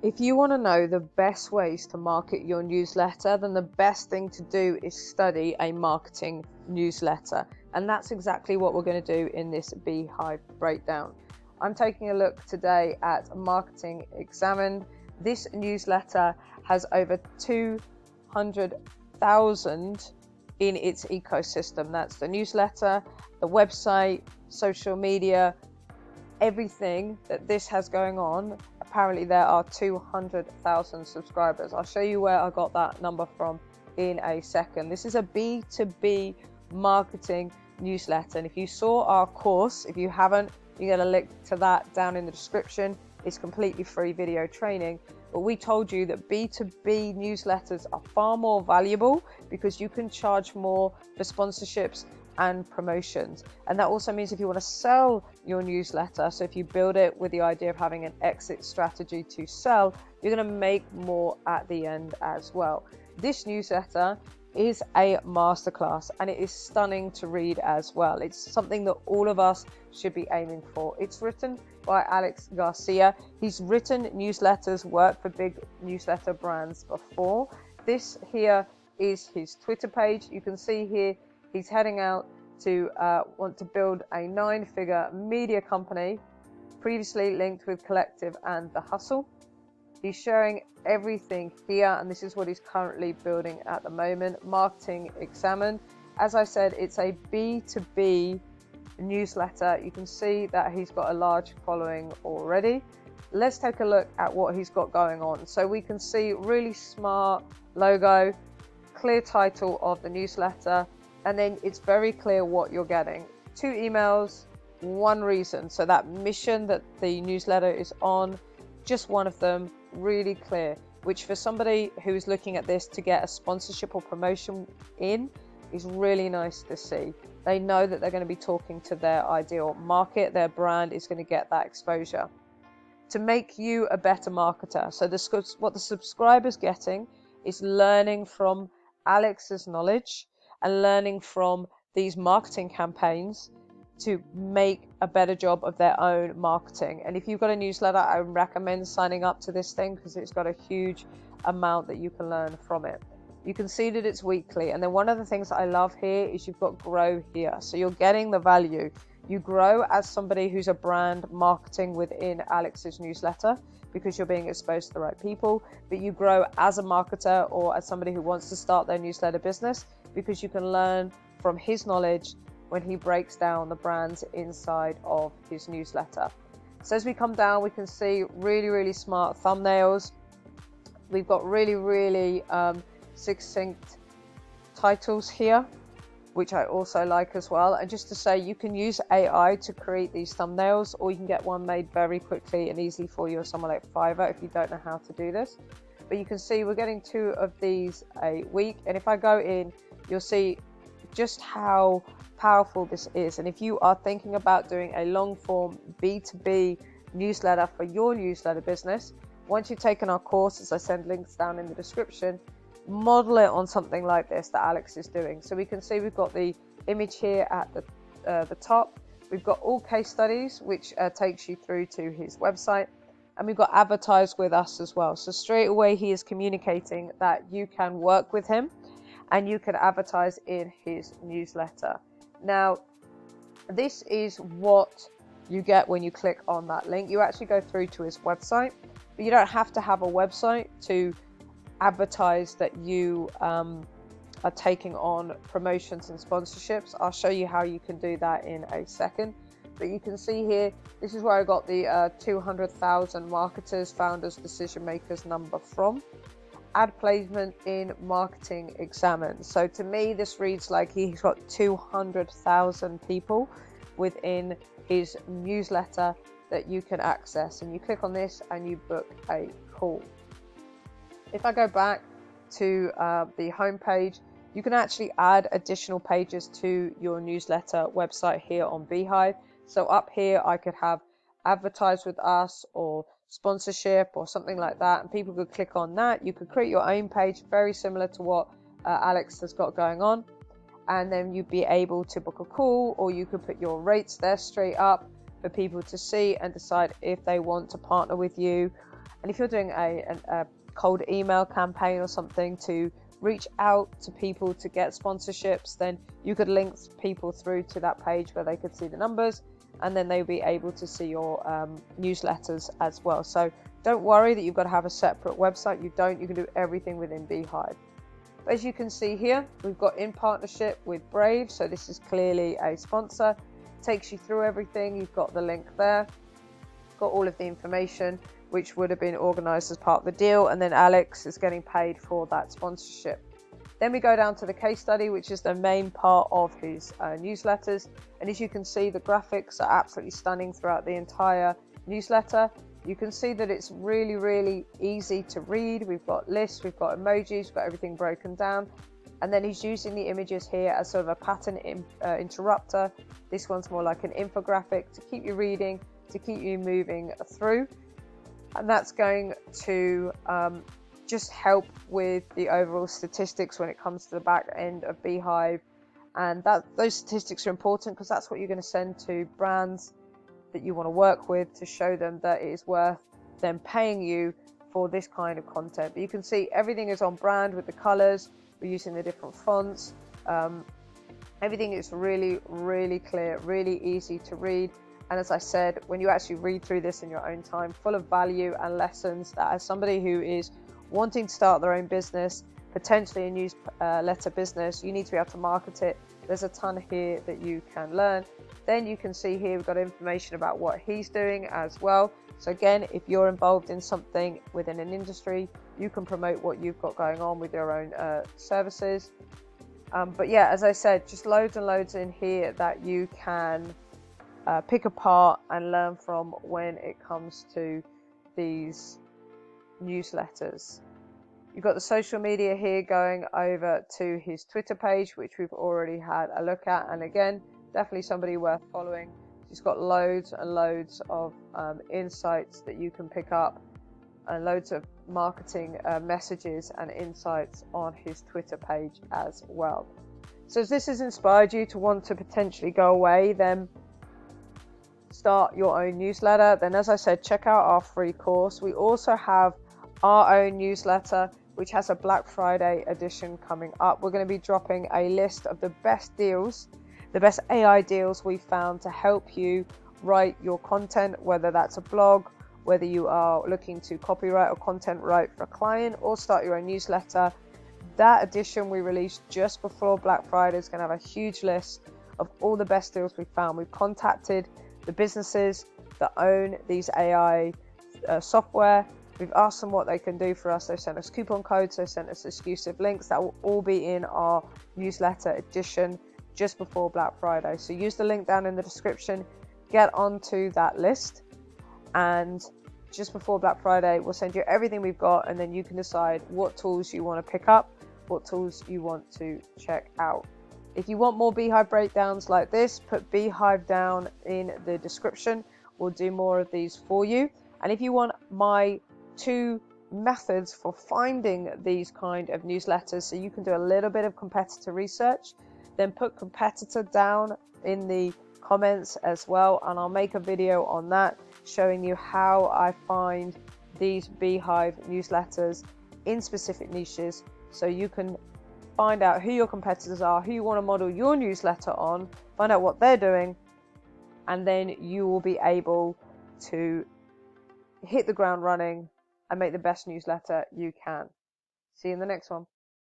If you want to know the best ways to market your newsletter, then the best thing to do is study a marketing newsletter. And that's exactly what we're going to do in this Beehiiv breakdown. I'm taking a look today at Marketing Examined. This newsletter has over 200,000 in its ecosystem. That's the newsletter, the website, social media, everything that this has going on. Apparently there are 200,000 subscribers. I'll show you where I got that number from in a second. This is a B2B marketing newsletter, and if you saw our course, if you haven't, you get a link to that down in the description. It's completely free video training. But we told you that B2B newsletters are far more valuable because you can charge more for sponsorships and promotions. And that also means if you want to sell your newsletter, so if you build it with the idea of having an exit strategy to sell, you're going to make more at the end as well. This newsletter is a masterclass, and it is stunning to read as well. It's something that all of us should be aiming for. It's written by Alex Garcia. He's written newsletters, worked for big newsletter brands before. This here is his Twitter page. You can see here he's heading out to want to build a 9-figure media company, previously linked with Collective and The Hustle. He's sharing everything here, and this is what he's currently building at the moment. Marketing Examined. As I said, it's a B2B newsletter. You can see that he's got a large following already. Let's take a look at what he's got going on. So we can see really smart logo, clear title of the newsletter, and then it's very clear what you're getting. 2 emails, 1 reason. So that mission that the newsletter is on, just one of them, really clear, which for somebody who's looking at this to get a sponsorship or promotion in is really nice to see. They know that they're going to be talking to their ideal market. Their brand is going to get that exposure to make you a better marketer. So what the subscriber's getting is learning from Alex's knowledge and learning from these marketing campaigns to make a better job of their own marketing. And if you've got a newsletter, I recommend signing up to this thing because it's got a huge amount that you can learn from it. You can see that it's weekly. And then one of the things that I love here is you've got grow here. So you're getting the value. You grow as somebody who's a brand marketing within Alex's newsletter because you're being exposed to the right people, but you grow as a marketer or as somebody who wants to start their newsletter business because you can learn from his knowledge when he breaks down the brands inside of his newsletter. So as we come down, we can see really smart thumbnails. We've got really succinct titles here, which I also like as well. And just to say, you can use AI to create these thumbnails, or you can get one made very quickly and easily for you or someone like Fiverr if you don't know how to do this. But you can see we're getting 2 of these a week. And if I go in, you'll see just how powerful this is. And if you are thinking about doing a long form B2B newsletter for your newsletter business, once you've taken our course, as I send links down in the description, model it on something like this that Alex is doing. So we can see we've got the image here at the top. We've got all case studies, which takes you through to his website, and we've got advertise with us as well. So straight away he is communicating that you can work with him and you can advertise in his newsletter. Now, this is what you get when you click on that link. You actually go through to his website, but you don't have to have a website to advertise that you are taking on promotions and sponsorships. I'll show you how you can do that in a second. But you can see here, this is where I got the 200,000 marketers, founders, decision makers number from. Ad placement in Marketing Examined. So to me, this reads like he's got 200,000 people within his newsletter that you can access. And you click on this and you book a call. If I go back to the home page, you can actually add additional pages to your newsletter website here on Beehiiv. So up here, I could have advertise with us or sponsorship or something like that, and people could click on that. You could create your own page very similar to what Alex has got going on, and then you'd be able to book a call, or you could put your rates there straight up for people to see and decide if they want to partner with you. And if you're doing a cold email campaign or something to reach out to people to get sponsorships, then you could link people through to that page where they could see the numbers, and then they'll be able to see your newsletters as well. So don't worry that you've got to have a separate website. You don't. You can do everything within Beehiiv. As you can see here, we've got in partnership with Brave, so this is clearly a sponsor. Takes you through everything. You've got the link there, got all of the information which would have been organized as part of the deal, and then Alex is getting paid for that sponsorship. Then we go down to the case study, which is the main part of his newsletters, and as you can see, the graphics are absolutely stunning throughout the entire newsletter. You can see that it's really easy to read. We've got lists, we've got emojis, we've got everything broken down. And then he's using the images here as sort of a pattern interrupter. This one's more like an infographic to keep you reading, to keep you moving through. And that's going to just help with the overall statistics when it comes to the back end of Beehiiv. And those statistics are important because that's what you're going to send to brands that you want to work with to show them that it is worth them paying you for this kind of content. But you can see everything is on brand with the colors. We're using the different fonts. Everything is really clear, really easy to read. And as I said, when you actually read through this in your own time, full of value and lessons that as somebody who is wanting to start their own business, potentially a newsletter business, you need to be able to market it. There's a ton here that you can learn. Then you can see here we've got information about what he's doing as well. So again, if you're involved in something within an industry, you can promote what you've got going on with your own services. But yeah, as I said, just loads and loads in here that you can pick apart and learn from when it comes to these newsletters. You've got the social media here going over to his Twitter page, which we've already had a look at. And again, definitely somebody worth following. He's got loads and loads of insights that you can pick up and loads of marketing messages and insights on his Twitter page as well. So if this has inspired you to want to potentially go away, then start your own newsletter, then as I said, check out our free course. We also have our own newsletter, which has a Black Friday edition coming up. We're going to be dropping a list of the best deals, the best AI deals we found to help you write your content, whether that's a blog, whether you are looking to copyright or content write for a client or start your own newsletter. That edition we released just before Black Friday is going to have a huge list of all the best deals we found. We've contacted the businesses that own these AI software. We've asked them what they can do for us. They've sent us coupon codes, they've sent us exclusive links. That will all be in our newsletter edition just before Black Friday. So use the link down in the description, get onto that list, and just before Black Friday, we'll send you everything we've got, and then you can decide what tools you want to pick up, what tools you want to check out. If you want more Beehiiv breakdowns like this, put Beehiiv down in the description. We'll do more of these for you. And if you want my 2 methods for finding these kind of newsletters so you can do a little bit of competitor research, then put competitor down in the comments as well, and I'll make a video on that showing you how I find these Beehiiv newsletters in specific niches so you can find out who your competitors are, who you want to model your newsletter on, find out what they're doing, and then you will be able to hit the ground running and make the best newsletter you can. See you in the next one.